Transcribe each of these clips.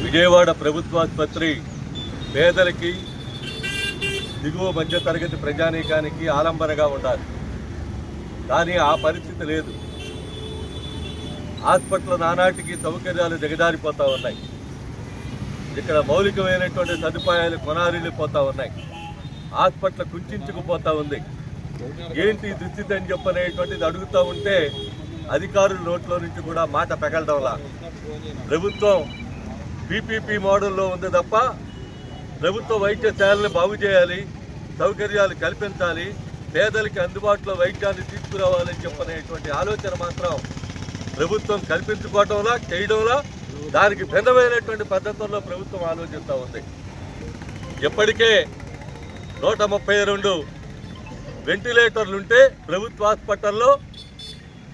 విజయవాడ ప్రభుత్వాసుపత్రి పేదలకి దిగువ మధ్య తరగతి ప్రజానీకానికి ఆలంబనగా ఉండాలి. కానీ ఆ పరిస్థితి లేదు. హాస్పిటల్ నానాటికి సౌకర్యాలు దిగజారిపోతూ ఉన్నాయి. ఇక్కడ మౌలికమైనటువంటి సదుపాయాలు కొనారిల్లిపోతూ ఉన్నాయి. హాస్పిటల్ కుంచుకుపోతూ ఉంది. ఏంటి దుస్థితి అని చెప్పనేటువంటిది అడుగుతూ ఉంటే అధికారుల నోట్లో నుంచి కూడా మాట పెగలడంలా. ప్రభుత్వం పీపీపీ మోడల్లో ఉంది తప్ప ప్రభుత్వ వైద్యశాలను బాగు చేయాలి, సౌకర్యాలు కల్పించాలి, పేదలకి అందుబాటులో వైద్యాన్ని తీసుకురావాలని చెప్పనేటువంటి ఆలోచన మాత్రం ప్రభుత్వం కల్పించుకోవడంలా, చేయడంలా దానికి భిన్నమైనటువంటి పద్ధతుల్లో ప్రభుత్వం ఆలోచిస్తూ ఉంది. ఇప్పటికే 132 వెంటిలేటర్లుంటే ప్రభుత్వ హాస్పిటల్లో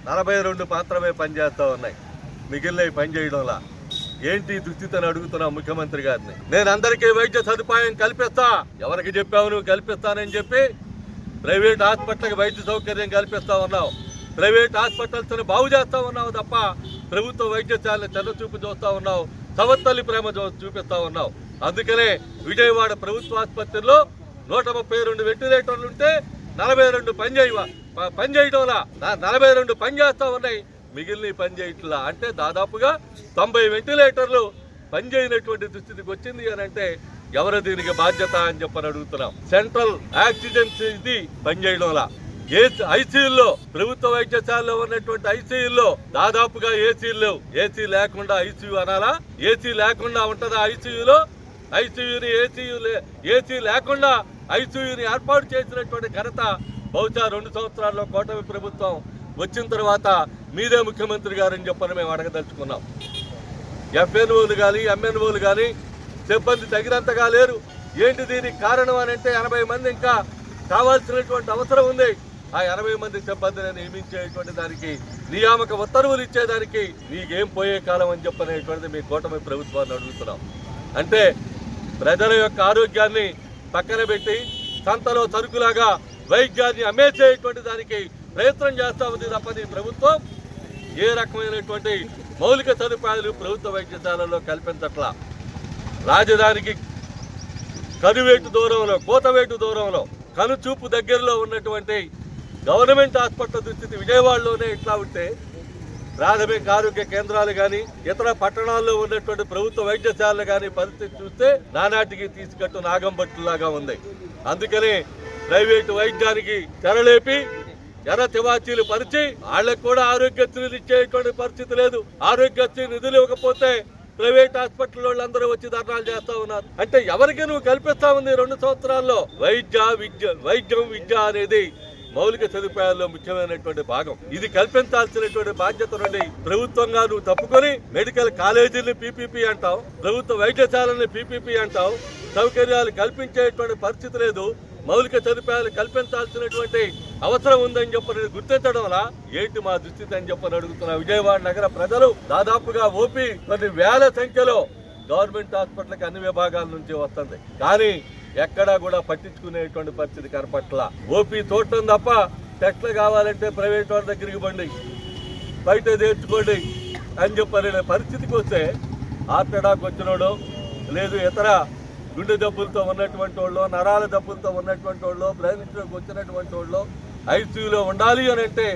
42 మాత్రమే పనిచేస్తూ ఉన్నాయి. మిగిలినవి పనిచేయడంలా. ఏంటి దుస్థితి అని అడుగుతున్నా ముఖ్యమంత్రి గారిని. నేను అందరికీ వైద్య సదుపాయం కల్పిస్తా, ఎవరికి చెప్పావు నువ్వు కల్పిస్తానని చెప్పి? ప్రైవేట్ హాస్పిటల్కి వైద్య సౌకర్యం కల్పిస్తా ఉన్నావు, ప్రైవేట్ హాస్పిటల్స్ని బాగు చేస్తా ఉన్నావు తప్ప ప్రభుత్వ వైద్యశాలను చెన్నచూపు చూస్తూ ఉన్నావు, సవత్తల్లి ప్రేమ చూపిస్తా ఉన్నావు. అందుకనే విజయవాడ ప్రభుత్వ ఆసుపత్రిలో 132 వెంటిలేటర్లుంటే 42 పనిచేయడంలా, 42 పనిచేస్తా ఉన్నాయి, మిగిలిన పని చేయట్లా. అంటే దాదాపుగా 90 వెంటిలేటర్లు పనిచేయనటువంటి దుస్థితికి వచ్చింది అని అంటే ఎవరు దీనికి బాధ్యత అని చెప్పని అడుగుతున్నాం. సెంట్రల్ ఆక్సిజన్ ఇది పనిచేయడంలా. ఐసీయూల్లో ప్రభుత్వ వైద్యశాలలో ఉన్నటువంటి ఐసీయూల్లో దాదాపుగా ఏసీలు లేవు. ఏసీ లేకుండా ఐసీయూ అనాలా? ఏసీ లేకుండా ఉంటుందా ఐసీయూలో? ఏసీ లేకుండా ఐసీయూని ఏర్పాటు చేసినటువంటి ఘనత బహుశా 2 సంవత్సరాల్లో కూటమి ప్రభుత్వం వచ్చిన తర్వాత మీదే ముఖ్యమంత్రి గారని చెప్పని మేము అడగదలుచుకున్నాం. ఎఫ్ఎన్ఓలు కానీ ఎంఎన్ఓలు కానీ సిబ్బంది తగినంతగా లేరు. ఏంటి దీనికి కారణం అని అంటే 80 మంది ఇంకా కావాల్సినటువంటి అవసరం ఉంది. ఆ 80 మంది సిబ్బందిని నియమించేటువంటి దానికి, నియామక ఉత్తర్వులు ఇచ్చేదానికి నీకేం పోయే కాలం అని చెప్పనేటువంటిది మీ కూటమి ప్రభుత్వాన్ని అడుగుతున్నాం. అంటే ప్రజల యొక్క ఆరోగ్యాన్ని పక్కన పెట్టి సంతలో సరుకులాగా వైద్యాన్ని అమ్మేసేటువంటి దానికి ప్రయత్నం చేస్తా ఉంది తప్పని ప్రభుత్వం ఏ రకమైనటువంటి మౌలిక సదుపాయాలు ప్రభుత్వ వైద్యశాలలో కల్పించట్లా. రాజధానికి కనువేటు దూరంలో, కోతవేటు దూరంలో, కనుచూపు దగ్గరలో ఉన్నటువంటి గవర్నమెంట్ హాస్పిటల్ దుస్థితి విజయవాడలోనే ఇట్లా ఉంటే ప్రాథమిక ఆరోగ్య కేంద్రాలు కానీ ఇతర పట్టణాల్లో ఉన్నటువంటి ప్రభుత్వ వైద్యశాలలు కానీ పరిస్థితి చూస్తే నానాటికి తీసుకట్టు నాగంబట్టులాగా ఉంది. అందుకని ప్రైవేటు వైద్యానికి తెరలేపి ఎర్ర తివాచీలు పరిచి వాళ్ళకు కూడా ఆరోగ్యశ్రీలు ఇచ్చేటువంటి పరిస్థితి లేదు. ఆరోగ్యశ్రీ నిధులు ఇవ్వకపోతే ప్రైవేట్ హాస్పిటల్ వాళ్ళందరూ వచ్చి ధర్నాలు చేస్తా ఉన్నారు. అంటే ఎవరికి నువ్వు కల్పిస్తా ఉంది 2 సంవత్సరాల్లో? వైద్యం విద్య అనేది మౌలిక సదుపాయాల్లో ముఖ్యమైనటువంటి భాగం. ఇది కల్పించాల్సినటువంటి బాధ్యత నుండి ప్రభుత్వంగా నువ్వు తప్పుకొని మెడికల్ కాలేజీని పీపీపీ అంటావు, ప్రభుత్వ వైద్యశాలని పీపీపీ అంటావు, సౌకర్యాలు కల్పించేటువంటి పరిస్థితి లేదు, మౌలిక సదుపాయాలు కల్పించాల్సినటువంటి అవసరం ఉందని చెప్పని గుర్తించడంలా ఏంటి మా దుస్థితి అని చెప్పని అడుగుతున్నా. విజయవాడ నగర ప్రజలు దాదాపుగా ఓపీ కొన్ని వేల సంఖ్యలో గవర్నమెంట్ హాస్పిటల్కి అన్ని విభాగాల నుంచి వస్తుంది. కానీ ఎక్కడా కూడా పట్టించుకునేటువంటి పరిస్థితి కనపట్ల. ఓపీ చూడటం తప్ప టెస్ట్లు కావాలంటే ప్రైవేట్ వాళ్ళ దగ్గరికి బండి, బయట తెచ్చుకోండి అని చెప్పని పరిస్థితికి వస్తే హార్ట్ అటాక్ వచ్చినోడు, లేదు ఇతర గుండె జబ్బులతో ఉన్నటువంటి వాళ్ళు, నరాల జబ్బులతో ఉన్నటువంటి వాళ్ళు, బ్రెయిన్ స్ట్రోక్ వచ్చినటువంటి వాళ్ళు ఐసీయూలో ఉండాలి అని అంటే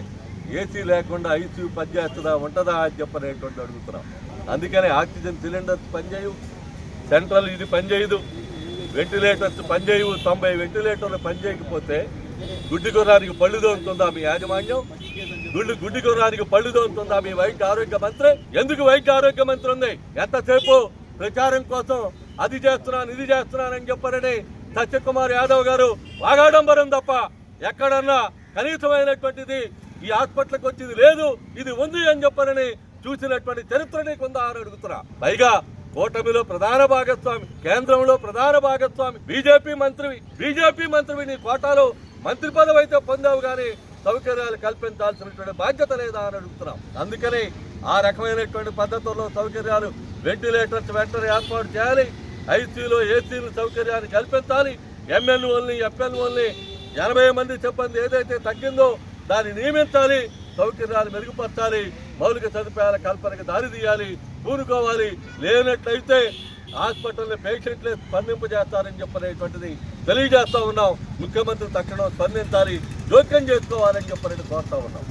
ఏసీ లేకుండా ఐసీయూ పనిచేస్తుందా, ఉంటుందా అని చెప్పనేటువంటి అడుగుతున్నాం. అందుకనే ఆక్సిజన్ సిలిండర్స్ పనిచేయవు, సెంట్రల్ ఇది పనిచేయదు, వెంటిలేటర్స్ పనిచేయవు. 90 వెంటిలేటర్లు పనిచేయకపోతే గుడ్డి గుర్రానికి పళ్ళు దోరుతుందా మీ యాజమాన్యం? గుడ్డి గుర్రానికి పళ్ళు దోరుతుందా మీ వైద్య ఆరోగ్య మంత్రి? ఎందుకు వైద్య ఆరోగ్య మంత్రి ఉంది? ఎంతసేపు ప్రచారం కోసం అది చేస్తున్నాను ఇది చేస్తున్నానని చెప్పారని సత్యకుమార్ యాదవ్ గారు వాగాడంబరం తప్ప ఎక్కడన్నా కనీసమైనటువంటిది ఈ హాస్పిటల్కి వచ్చింది లేదు, ఇది ఉంది అని చెప్పారని చూసినటువంటి చరిత్ర నీకుందా అని అడుగుతున్నా. పైగా కూటమిలో ప్రధాన భాగస్వామి, కేంద్రంలో ప్రధాన భాగస్వామి, బీజేపీ మంత్రివి నీ కోటాలో మంత్రి పదవి అయితే పొందావు కానీ సౌకర్యాలు కల్పించాల్సినటువంటి బాధ్యత లేదా అని అడుగుతున్నాం. అందుకని ఆ రకమైనటువంటి పద్ధతుల్లో సౌకర్యాలు, వెంటిలేటర్స్ వెంటనే ఏర్పాటు చేయాలి, ఐసీయూలో ఏసీలు సౌకర్యాన్ని కల్పించాలి, ఎంఎన్ఓల్ని ఎఫ్ఎన్ఓల్ని 80 మంది సిబ్బంది ఏదైతే తగ్గిందో దాన్ని నియమించాలి, సౌకర్యాలు మెరుగుపరచాలి, మౌలిక సదుపాయాల కల్పనకు దారి తీయాలి, పూనుకోవాలి. లేనట్లయితే హాస్పిటల్లో పేషెంట్లే స్పందింపజేస్తారని చెప్పనేటువంటిది తెలియజేస్తా ఉన్నాం. ముఖ్యమంత్రి తక్షణం స్పందించాలి, జోక్యం చేసుకోవాలని చెప్పని కోరుతా ఉన్నాం.